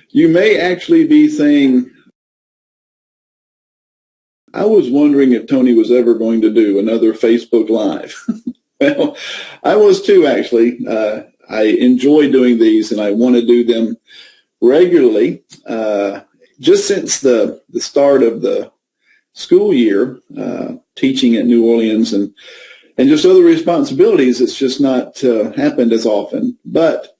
You may actually be saying, I was wondering if Tony was ever going to do another Facebook Live. Well, I was too, actually. I enjoy doing these, and I want to do them regularly. Just since the start of the school year, teaching at New Orleans and just other responsibilities, it's just not happened as often. But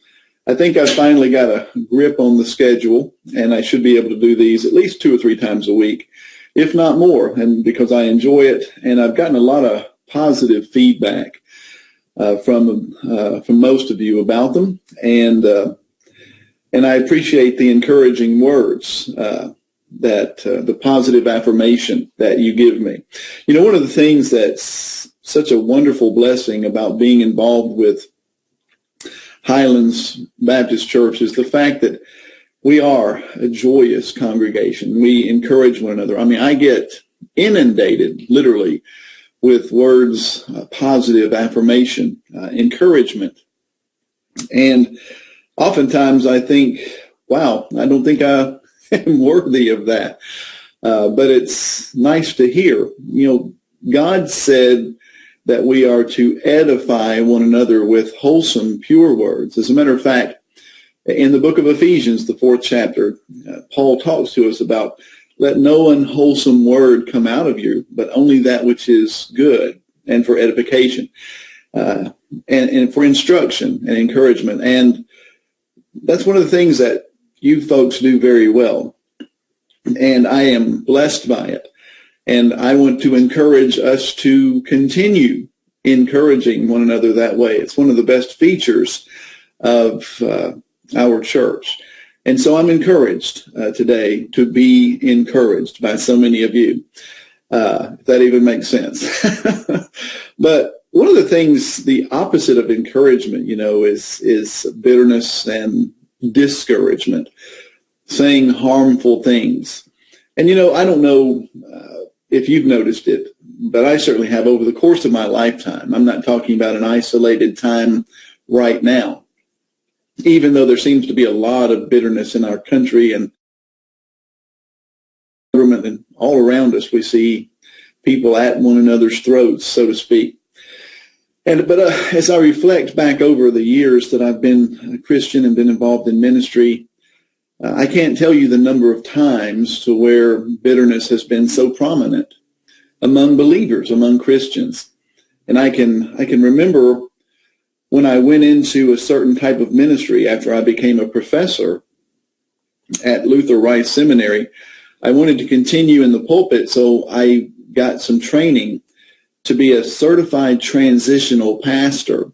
I think I've finally got a grip on the schedule, and I should be able to do these at least 2 or 3 times a week, if not more, and because I enjoy it, and I've gotten a lot of positive feedback from most of you about them, and I appreciate the encouraging words, the positive affirmation that you give me. You know, one of the things that's such a wonderful blessing about being involved with Highlands Baptist Church is the fact that we are a joyous congregation. We encourage one another. I mean, I get inundated, literally, with words, positive affirmation, encouragement. And oftentimes I think, wow, I don't think I am worthy of that. But it's nice to hear. You know, God said that we are to edify one another with wholesome, pure words. As a matter of fact, in the book of Ephesians, the 4th chapter, Paul talks to us about, let no unwholesome word come out of you, but only that which is good and for edification, and for instruction and encouragement. And that's one of the things that you folks do very well. And I am blessed by it. And I want to encourage us to continue encouraging one another that way. It's one of the best features of our church. And so I'm encouraged today to be encouraged by so many of you, if that even makes sense. But one of the things, the opposite of encouragement, you know, is bitterness and discouragement, saying harmful things. And, you know, I don't know if you've noticed it, but I certainly have over the course of my lifetime. I'm not talking about an isolated time right now, even though there seems to be a lot of bitterness in our country and government and all around us. We see people at one another's throats, so to speak. But as I reflect back over the years that I've been a Christian and been involved in ministry, I can't tell you the number of times to where bitterness has been so prominent among believers, among Christians. And I can remember when I went into a certain type of ministry after I became a professor at Luther Rice Seminary. I wanted to continue in the pulpit, so I got some training to be a certified transitional pastor.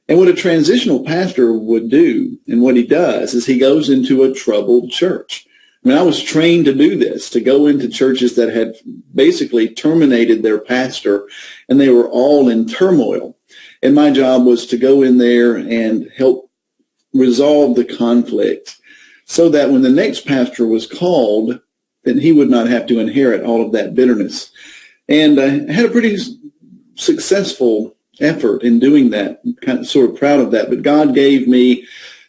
And what a transitional pastor would do, and what he does, is he goes into a troubled church. I mean, I was trained to do this, to go into churches that had basically terminated their pastor, and they were all in turmoil. And my job was to go in there and help resolve the conflict so that when the next pastor was called, then he would not have to inherit all of that bitterness. And I had a pretty successful effort in doing that. I'm kind of sort of proud of that. But God gave me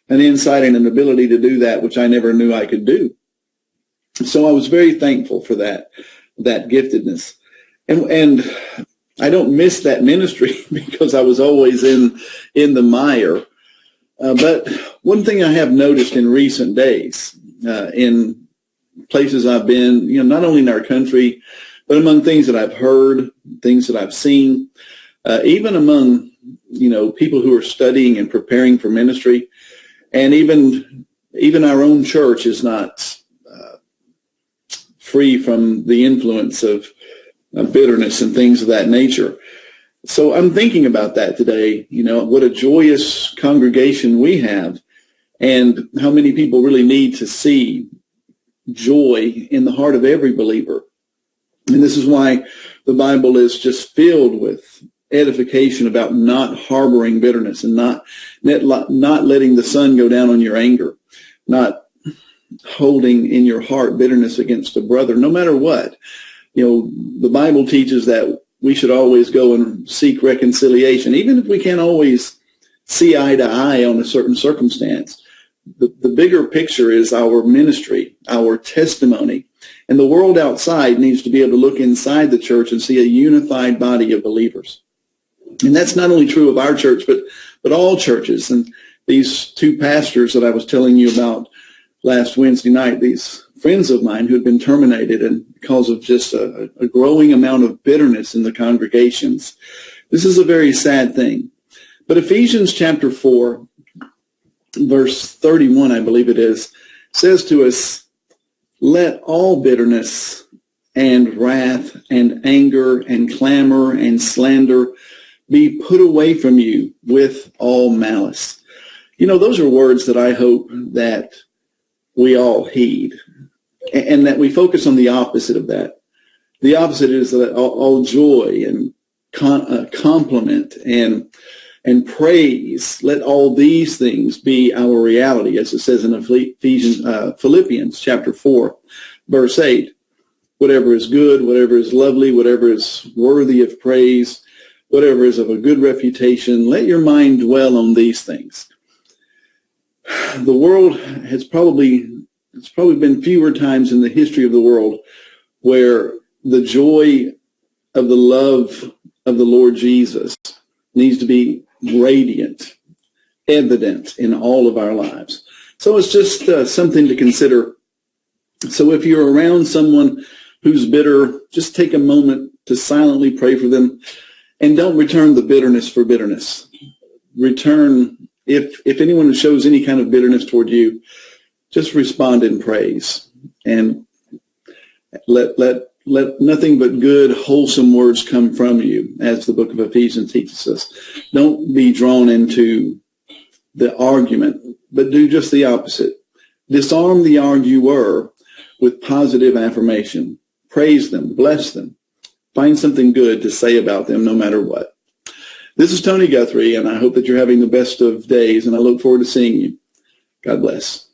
an insight and an ability to do that, which I never knew I could do. So I was very thankful for that giftedness. And I don't miss that ministry because I was always in the mire. But one thing I have noticed in recent days, in places I've been, you know, not only in our country, but among things that I've heard, things that I've seen, even among, you know, people who are studying and preparing for ministry, and even our own church is not free from the influence of bitterness and things of that nature. So I'm thinking about that today, you know, what a joyous congregation we have and how many people really need to see joy in the heart of every believer. And this is why the Bible is just filled with edification about not harboring bitterness and not letting the sun go down on your anger, not holding in your heart bitterness against a brother, no matter what. You know, the Bible teaches that we should always go and seek reconciliation, even if we can't always see eye to eye on a certain circumstance. the bigger picture is our ministry, our testimony. And the world outside needs to be able to look inside the church and see a unified body of believers. And that's not only true of our church, but all churches. And these two pastors that I was telling you about last Wednesday night, these friends of mine who had been terminated and because of just a growing amount of bitterness in the congregations. This is a very sad thing. But Ephesians chapter 4, verse 31, I believe it is, says to us, let all bitterness and wrath and anger and clamor and slander be put away from you with all malice. You know, those are words that I hope that we all heed and that we focus on the opposite of that. The opposite is that all joy and compliment and praise, let all these things be our reality, as it says in Philippians chapter 4, verse 8. Whatever is good, whatever is lovely, whatever is worthy of praise, whatever is of a good reputation, let your mind dwell on these things. The world it's probably been fewer times in the history of the world where the joy of the love of the Lord Jesus needs to be radiant, evident in all of our lives. So it's just something to consider. So if you're around someone who's bitter, just take a moment to silently pray for them and don't return the bitterness for bitterness. Return, if anyone shows any kind of bitterness toward you, just respond in praise and let nothing but good, wholesome words come from you, as the book of Ephesians teaches us. Don't be drawn into the argument, but do just the opposite. Disarm the arguer with positive affirmation. Praise them, bless them. Find something good to say about them no matter what. This is Tony Guthrie, and I hope that you're having the best of days, and I look forward to seeing you. God bless.